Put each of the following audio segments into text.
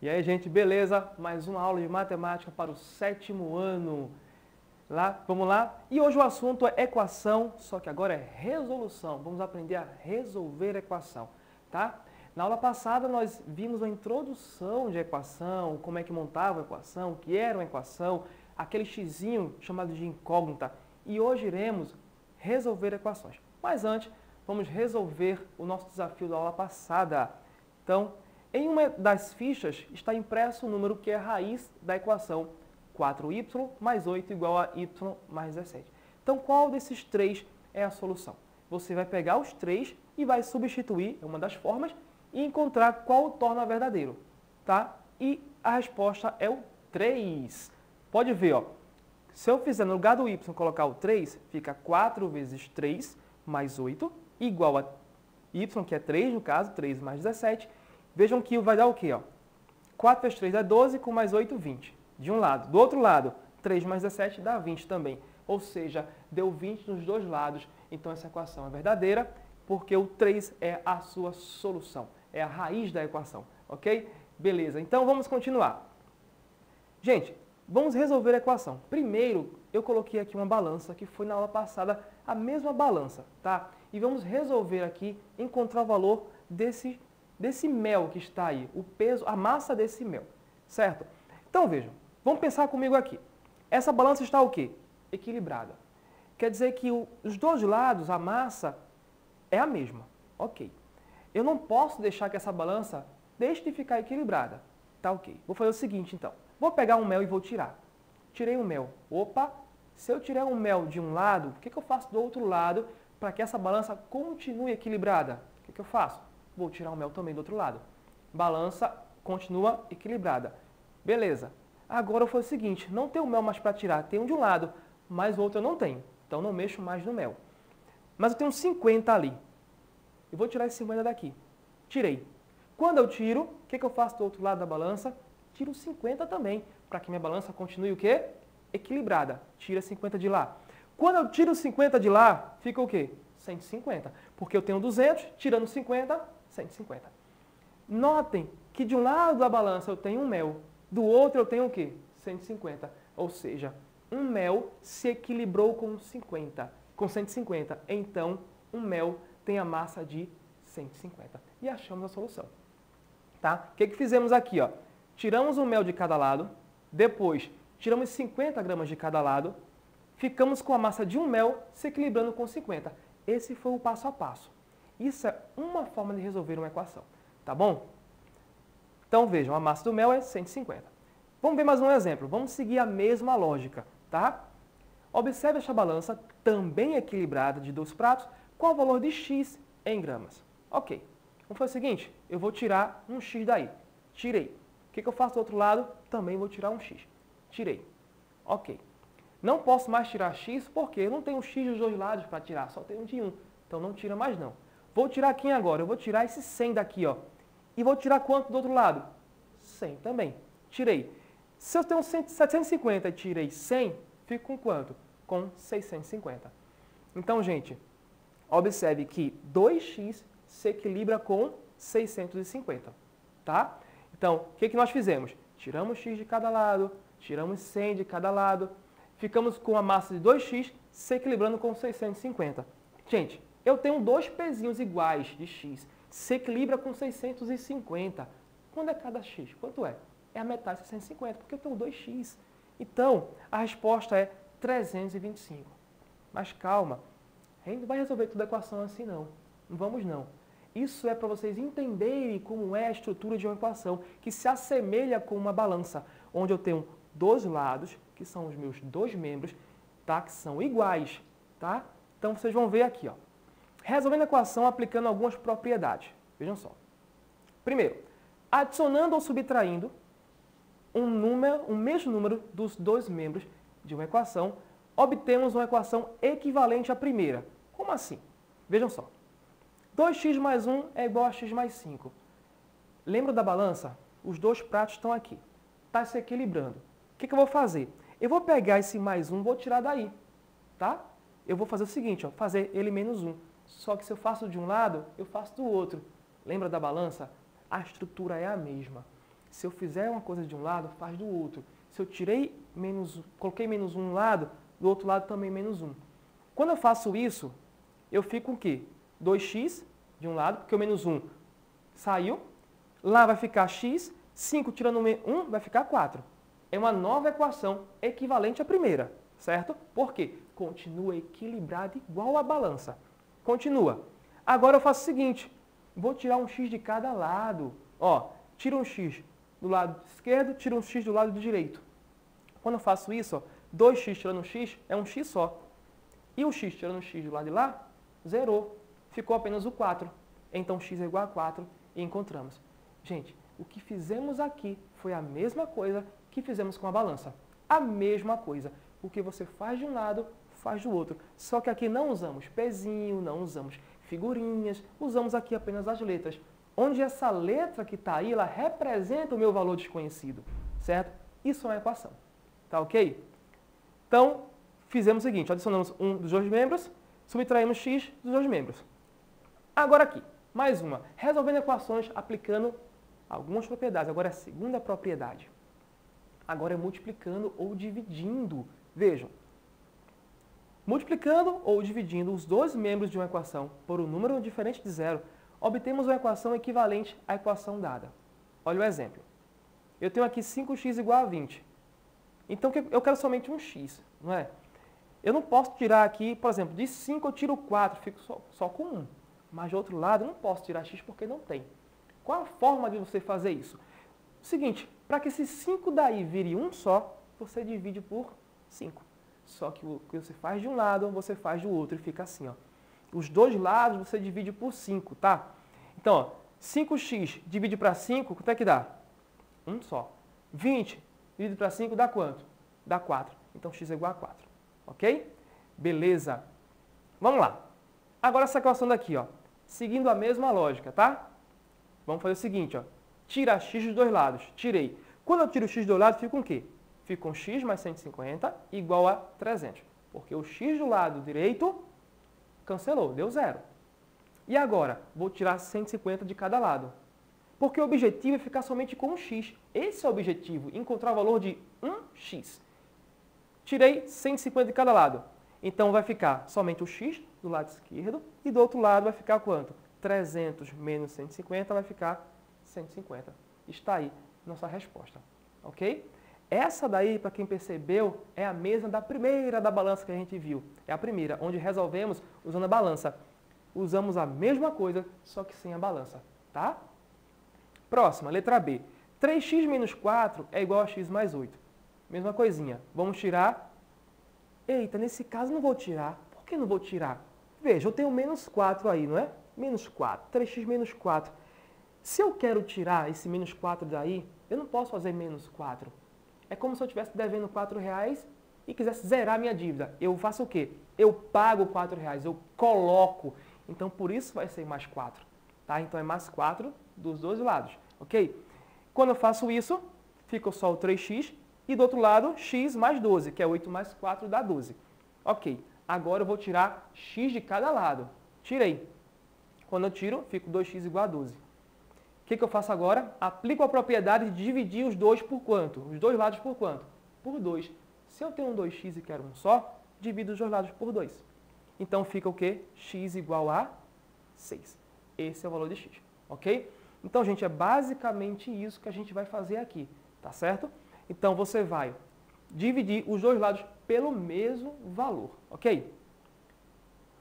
E aí, gente, beleza? Mais uma aula de matemática para o 7º ano. Vamos lá? E hoje o assunto é equação, só que agora é resolução. Vamos aprender a resolver equação, tá? Na aula passada nós vimos a introdução de equação, como é que montava a equação, o que era uma equação, aquele xizinho chamado de incógnita. E hoje iremos resolver equações. Mas antes, vamos resolver o nosso desafio da aula passada. Então, em uma das fichas está impresso o número que é a raiz da equação 4y mais 8 igual a y mais 17. Então, qual desses três é a solução? Você vai pegar os três e vai substituir, é uma das formas, e encontrar qual torna verdadeiro, tá? E a resposta é o 3. Pode ver, ó. Se eu fizer no lugar do y colocar o 3, fica 4 vezes 3 mais 8 igual a y, que é 3 no caso, 3 mais 17. Vejam que vai dar o quê? Ó? 4 vezes 3 é 12, com mais 8, 20. De um lado. Do outro lado, 3 mais 17 dá 20 também. Ou seja, deu 20 nos dois lados. Então essa equação é verdadeira, porque o 3 é a sua solução. É a raiz da equação. Ok? Beleza. Então vamos continuar. Gente, vamos resolver a equação. Primeiro, eu coloquei aqui uma balança, que foi na aula passada a mesma balança, tá? E vamos resolver aqui, encontrar o valor desse mel que está aí, o peso, a massa desse mel, certo? Então, vejam, vamos pensar comigo aqui. Essa balança está o quê? Equilibrada. Quer dizer que os dois lados, a massa, é a mesma. Ok. Eu não posso deixar que essa balança deixe de ficar equilibrada. Tá ok. Vou fazer o seguinte, então. Vou pegar um mel e vou tirar. Tirei o mel. Opa! Se eu tirar um mel de um lado, o que eu faço do outro lado para que essa balança continue equilibrada? O que eu faço? Vou tirar o mel também do outro lado. Balança continua equilibrada. Beleza. Agora eu faço o seguinte, não tenho mel mais para tirar, tenho um de um lado, mas o outro eu não tenho. Então não mexo mais no mel. Mas eu tenho 50 ali. Eu vou tirar esse 50 daqui. Tirei. Quando eu tiro, o que eu faço do outro lado da balança? Tiro 50 também, para que minha balança continue o quê? Equilibrada. Tira 50 de lá. Quando eu tiro 50 de lá, fica o quê? 150. Porque eu tenho 200, tirando 50, 150. Notem que de um lado da balança eu tenho um mel, do outro eu tenho o quê? 150. Ou seja, um mel se equilibrou com 150. Então, um mel tem a massa de 150. E achamos a solução. Tá? O que fizemos aqui? Ó? Tiramos o mel de cada lado, depois tiramos 50 gramas de cada lado, ficamos com a massa de um mel se equilibrando com 50. Esse foi o passo a passo. Isso é uma forma de resolver uma equação. Tá bom? Então vejam, a massa do mel é 150. Vamos ver mais um exemplo. Vamos seguir a mesma lógica, tá? Observe esta balança, também equilibrada, de dois pratos. Qual o valor de x em gramas? Ok. Vamos fazer o seguinte, eu vou tirar um x daí. Tirei. O que eu faço do outro lado? Também vou tirar um x. Tirei. Ok. Não posso mais tirar x porque eu não tenho x dos dois lados para tirar, só tenho de um. Então não tira mais não. Vou tirar quem agora? Eu vou tirar esse 100 daqui, ó. E vou tirar quanto do outro lado? 100 também. Tirei. Se eu tenho 750 e tirei 100, fico com quanto? Com 650. Então, gente, observe que 2x se equilibra com 650, tá? Então, o que nós fizemos? Tiramos x de cada lado, tiramos 100 de cada lado, ficamos com a massa de 2x se equilibrando com 650. Gente, eu tenho dois pezinhos iguais de x, se equilibra com 650. Quando é cada x? Quanto é? É a metade de 650, porque eu tenho 2x. Então, a resposta é 325. Mas calma, a gente não vai resolver toda a equação assim não. Não vamos não. Isso é para vocês entenderem como é a estrutura de uma equação, que se assemelha com uma balança, onde eu tenho dois lados, que são os meus dois membros, tá? Que são iguais. Tá? Então, vocês vão ver aqui, ó. Resolvendo a equação aplicando algumas propriedades. Vejam só. Primeiro, adicionando ou subtraindo um mesmo número dos dois membros de uma equação, obtemos uma equação equivalente à primeira. Como assim? Vejam só. 2x mais 1 é igual a x mais 5. Lembra da balança? Os dois pratos estão aqui. Está se equilibrando. O que eu vou fazer? Eu vou pegar esse mais 1 e vou tirar daí. Tá? Eu vou fazer o seguinte, ó, fazer ele menos 1. Só que se eu faço de um lado, eu faço do outro. Lembra da balança? A estrutura é a mesma. Se eu fizer uma coisa de um lado, faz do outro. Se eu coloquei menos 1 no lado, do outro lado também menos 1. Quando eu faço isso, eu fico com o quê? 2x de um lado, porque o menos 1 saiu. Lá vai ficar x, 5 tirando 1 vai ficar 4. É uma nova equação equivalente à primeira, certo? Por quê? Continua equilibrada igual a balança. Continua. Agora eu faço o seguinte, vou tirar um x de cada lado. Ó, tiro um x do lado esquerdo, tiro um x do lado direito. Quando eu faço isso, ó, 2x tirando um x é um x só. E o x tirando um x do lado de lá, zerou. Ficou apenas o 4. Então x é igual a 4 e encontramos. Gente, o que fizemos aqui foi a mesma coisa que fizemos com a balança. A mesma coisa. O que você faz de um lado, faz do outro. Só que aqui não usamos pezinho, não usamos figurinhas, usamos aqui apenas as letras. Onde essa letra que está aí, ela representa o meu valor desconhecido, certo? Isso é uma equação, tá ok? Então, fizemos o seguinte, adicionamos um dos dois membros, subtraímos x dos dois membros. Agora aqui, mais uma, resolvendo equações aplicando algumas propriedades. Agora é a segunda propriedade. Agora é multiplicando ou dividindo. Vejam, multiplicando ou dividindo os dois membros de uma equação por um número diferente de zero, obtemos uma equação equivalente à equação dada. Olha o exemplo. Eu tenho aqui 5x igual a 20. Então eu quero somente um x, não é? Eu não posso tirar aqui, por exemplo, de 5 eu tiro 4, fico só com 1. Mas do outro lado eu não posso tirar x porque não tem. Qual a forma de você fazer isso? O seguinte, para que esse 5 daí vire um só, você divide por 5. Só que o que você faz de um lado, você faz do outro e fica assim, ó. Os dois lados você divide por 5, tá? Então, ó, 5x divide para 5, quanto é que dá? Um só. 20 dividido para 5 dá quanto? Dá 4. Então, x é igual a 4. Ok? Beleza. Vamos lá. Agora essa equação daqui, ó. Seguindo a mesma lógica, tá? Vamos fazer o seguinte, ó. Tira x dos dois lados. Tirei. Quando eu tiro x do lado, fica com o quê? Fica com x mais 150 igual a 300. Porque o x do lado direito cancelou, deu zero. E agora, vou tirar 150 de cada lado. Porque o objetivo é ficar somente com um x. Esse é o objetivo, encontrar o valor de 1x. Tirei 150 de cada lado. Então vai ficar somente o x do lado esquerdo e do outro lado vai ficar quanto? 300 menos 150 vai ficar 150. Está aí nossa resposta, ok? Essa daí, para quem percebeu, é a mesma da primeira da balança que a gente viu. É a primeira, onde resolvemos usando a balança. Usamos a mesma coisa, só que sem a balança, tá? Próxima, letra B. 3x menos 4 é igual a x mais 8. Mesma coisinha. Vamos tirar. Eita, nesse caso não vou tirar. Por que não vou tirar? Veja, eu tenho menos 4 aí, não é? Menos 4. 3x menos 4. Se eu quero tirar esse menos 4 daí, eu não posso fazer menos 4. É como se eu estivesse devendo R$4 e quisesse zerar minha dívida. Eu faço o quê? Eu pago R$4, eu coloco. Então, por isso vai ser mais 4. Tá? Então, é mais 4 dos dois lados. Ok? Quando eu faço isso, fica só o 3x. E do outro lado, x mais 12, que é 8 mais 4 dá 12. Ok. Agora eu vou tirar x de cada lado. Tirei. Quando eu tiro, fica 2x igual a 12. O que eu faço agora? Aplico a propriedade de dividir os dois por quanto? Os dois lados por quanto? Por 2. Se eu tenho um 2x e quero um só, divido os dois lados por 2. Então fica o quê? X igual a 6. Esse é o valor de x, ok? Então, gente, é basicamente isso que a gente vai fazer aqui, tá certo? Então, você vai dividir os dois lados pelo mesmo valor, ok?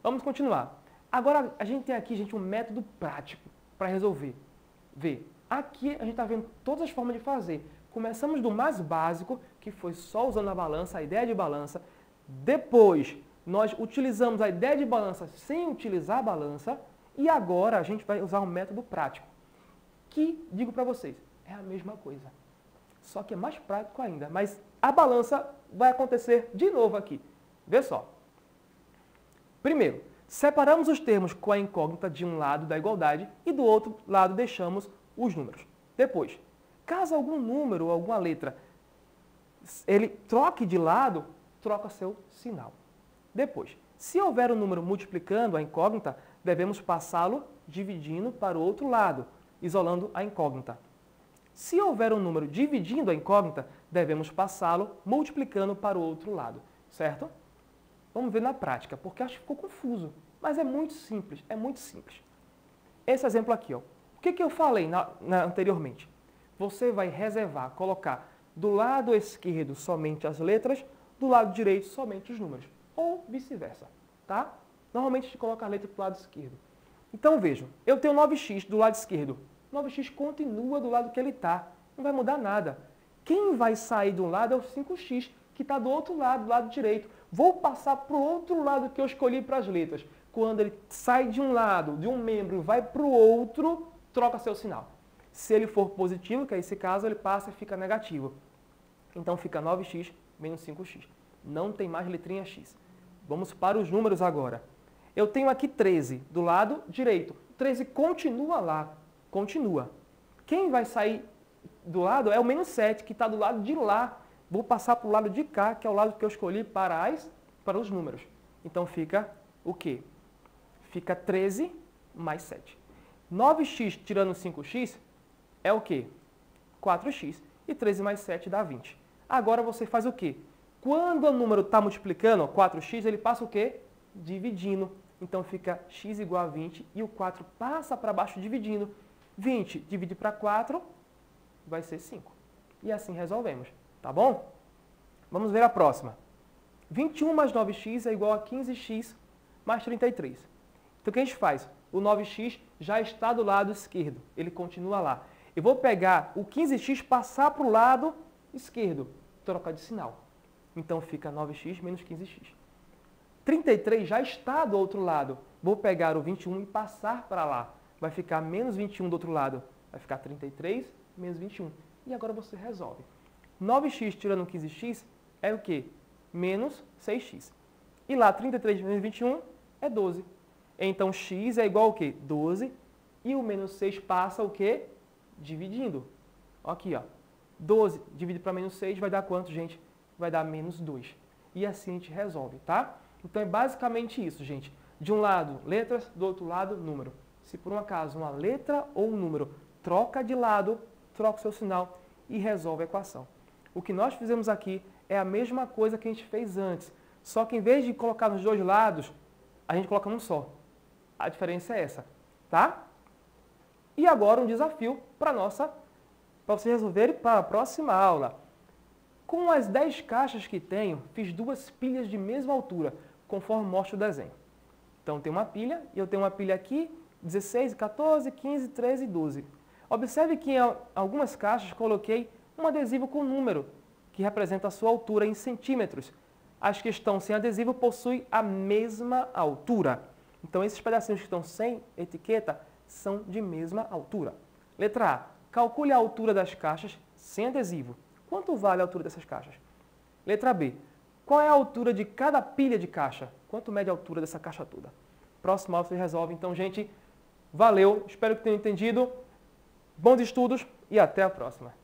Vamos continuar. Agora, a gente tem aqui, gente, um método prático para resolver. Vê, aqui a gente está vendo todas as formas de fazer. Começamos do mais básico, que foi só usando a balança, a ideia de balança. Depois, nós utilizamos a ideia de balança sem utilizar a balança. E agora a gente vai usar um método prático, que, digo para vocês, é a mesma coisa. Só que é mais prático ainda. Mas a balança vai acontecer de novo aqui. Vê só. Primeiro, separamos os termos com a incógnita de um lado da igualdade e do outro lado deixamos os números. Depois, caso algum número ou alguma letra ele troque de lado, troca seu sinal. Depois, se houver um número multiplicando a incógnita, devemos passá-lo dividindo para o outro lado, isolando a incógnita. Se houver um número dividindo a incógnita, devemos passá-lo multiplicando para o outro lado, certo? Vamos ver na prática, porque acho que ficou confuso, mas é muito simples, é muito simples. Esse exemplo aqui, ó. O que eu falei anteriormente? Você vai reservar, colocar do lado esquerdo somente as letras, do lado direito somente os números, ou vice-versa, tá? Normalmente a gente coloca a letra para o lado esquerdo. Então vejam, eu tenho 9x do lado esquerdo. 9x continua do lado que ele está, não vai mudar nada. Quem vai sair de um lado é o 5x, que está do outro lado, do lado direito. Vou passar para o outro lado que eu escolhi para as letras. Quando ele sai de um lado, de um membro, e vai para o outro, troca seu sinal. Se ele for positivo, que é esse caso, ele passa e fica negativo. Então fica 9x menos 5x. Não tem mais letrinha x. Vamos para os números agora. Eu tenho aqui 13 do lado direito. 13 continua lá. Continua. Quem vai sair do lado é o menos 7, que está do lado de lá. Vou passar para o lado de cá, que é o lado que eu escolhi para os números. Então fica o quê? Fica 13 mais 7. 9x tirando 5x é o quê? 4x. E 13 mais 7 dá 20. Agora você faz o quê? Quando o número está multiplicando, 4x, ele passa o quê? Dividindo. Então fica x igual a 20 e o 4 passa para baixo dividindo. 20 divide para 4 vai ser 5. E assim resolvemos, tá bom? Vamos ver a próxima. 21 mais 9x é igual a 15x mais 33. Então o que a gente faz? O 9x já está do lado esquerdo, ele continua lá. Eu vou pegar o 15x, passar para o lado esquerdo, trocar de sinal. Então fica 9x menos 15x. 33 já está do outro lado. Vou pegar o 21 e passar para lá. Vai ficar menos 21 do outro lado. Vai ficar 33 menos 21. E agora você resolve. 9x tirando 15x é o quê? Menos 6x. E lá 33 menos 21 é 12. Então x é igual ao quê? 12. E o menos 6 passa o quê? Dividindo. Aqui, ó. 12 dividido para menos 6 vai dar quanto, gente? Vai dar menos 2. E assim a gente resolve, tá? Então é basicamente isso, gente. De um lado, letras, do outro lado, número. Se por um acaso uma letra ou um número troca de lado, troca o seu sinal e resolve a equação. O que nós fizemos aqui é a mesma coisa que a gente fez antes, só que em vez de colocar nos dois lados, a gente coloca num só. A diferença é essa, tá? E agora um desafio para vocês resolverem para a próxima aula. Com as 10 caixas que tenho, fiz 2 pilhas de mesma altura, conforme mostra o desenho. Então tem uma pilha, e eu tenho uma pilha aqui, 16, 14, 15, 13 e 12. Observe que em algumas caixas coloquei um adesivo com número, que representa a sua altura em centímetros. As que estão sem adesivo possuem a mesma altura. Então esses pedacinhos que estão sem etiqueta são de mesma altura. Letra A. Calcule a altura das caixas sem adesivo. Quanto vale a altura dessas caixas? Letra B. Qual é a altura de cada pilha de caixa? Quanto mede a altura dessa caixa toda? Próximo aula você resolve. Então, gente, valeu. Espero que tenham entendido. Bons estudos e até a próxima.